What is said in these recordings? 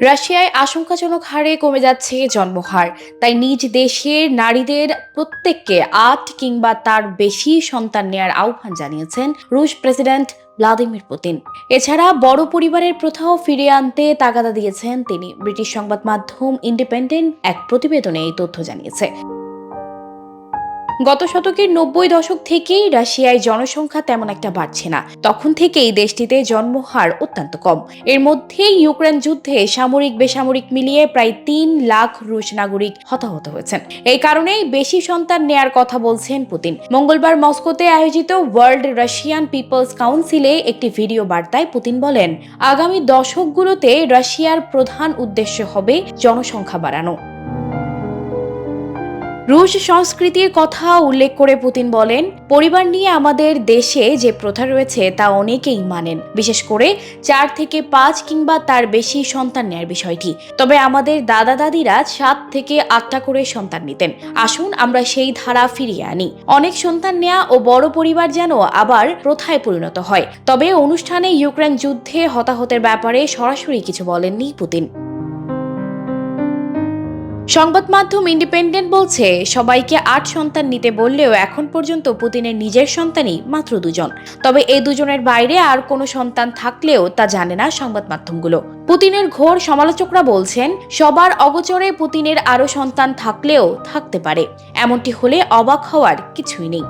রাশিয়ায় আশঙ্কাজনক হারে কমে যাচ্ছে জন্মহার। তাই নিজ দেশের নারীদের প্রত্যেককে ৮ কিংবা তার বেশি সন্তান নেয়ার আহ্বান জানিয়েছেন রুশ প্রেসিডেন্ট ভ্লাদিমির পুতিন। এছাড়া বড় পরিবারের প্রথাও ফিরিয়ে আনতে তাগাদা দিয়েছেন তিনি। ব্রিটিশ সংবাদ মাধ্যম ইন্ডিপেন্ডেন্ট এক প্রতিবেদনে এই তথ্য জানিয়েছে। গত শতকের ৯০ দশক থেকেই রাশিয়ায় জনসংখ্যা তেমন একটা বাড়ছে না। তখন থেকেই দেশটিতে জন্মহার অত্যন্ত কম। এর মধ্যে ইউক্রেন যুদ্ধে সামরিক বেসামরিক মিলিয়ে প্রায় ৩ লাখ রুশ নাগরিক হতাহত হয়েছেন। এই কারণেই বেশি সন্তান নেয়ার কথা বলছেন পুতিন। মঙ্গলবার মস্কোতে আয়োজিত ওয়ার্ল্ড রাশিয়ান পিপলস কাউন্সিলে একটি ভিডিও বার্তায় পুতিন বলেন, আগামী দশকগুলোতে রাশিয়ার প্রধান উদ্দেশ্য হবে জনসংখ্যা বাড়ানো। রুশ সংস্কৃতির কথা উল্লেখ করে পুতিন বলেন, পরিবার নিয়ে আমাদের দেশে যে প্রথা রয়েছে তা অনেকেই মানেন, বিশেষ করে ৪ থেকে ৫ কিংবা তার বেশি সন্তান নেয়ার বিষয়টি। তবে আমাদের দাদা দাদিরা ৭ থেকে ৮টা করে সন্তান নিতেন। আসুন আমরা সেই ধারা ফিরিয়ে আনি। অনেক সন্তান নেয়া ও বড় পরিবার যেন আবার প্রথায় পরিণত হয়। তবে অনুষ্ঠানে ইউক্রেন যুদ্ধে হতাহতের ব্যাপারে সরাসরি কিছু বলেননি পুতিন। সংবাদ মাধ্যম ইন্ডিপেন্ডেন্ট বলছে, সবাইকে ৮ সন্তান নিতে বললেও এখন পর্যন্ত পুতিনের নিজের সন্তানই মাত্র ২ জন। তবে এই দুজনের বাইরে আর কোনো সন্তান থাকলেও তা জানে না সংবাদ মাধ্যমগুলো। পুতিনের ঘোর সমালোচকরা বলছেন, সবার অগোচরে পুতিনের আরও সন্তান থাকলেও থাকতে পারে। এমনটি হলে অবাক হওয়ার কিছুই নেই।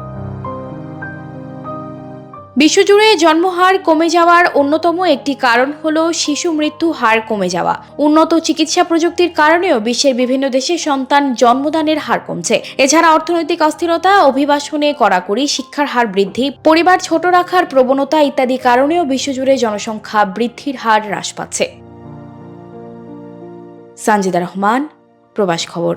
বিশ্বজুড়ে জন্মহার কমে যাওয়ার অন্যতম একটি কারণ হলো শিশু মৃত্যু হার কমে যাওয়া। উন্নত চিকিৎসা প্রযুক্তির কারণেও বিশ্বের বিভিন্ন দেশে সন্তান জন্মদানের হার কমছে। এছাড়া অর্থনৈতিক অস্থিরতা, অভিবাসনে কড়াকড়ি, শিক্ষার হার বৃদ্ধি, পরিবার ছোট রাখার প্রবণতা ইত্যাদি কারণেও বিশ্বজুড়ে জনসংখ্যা বৃদ্ধির হার হ্রাস পাচ্ছে। সানজিদা রহমান, প্রবাস খবর।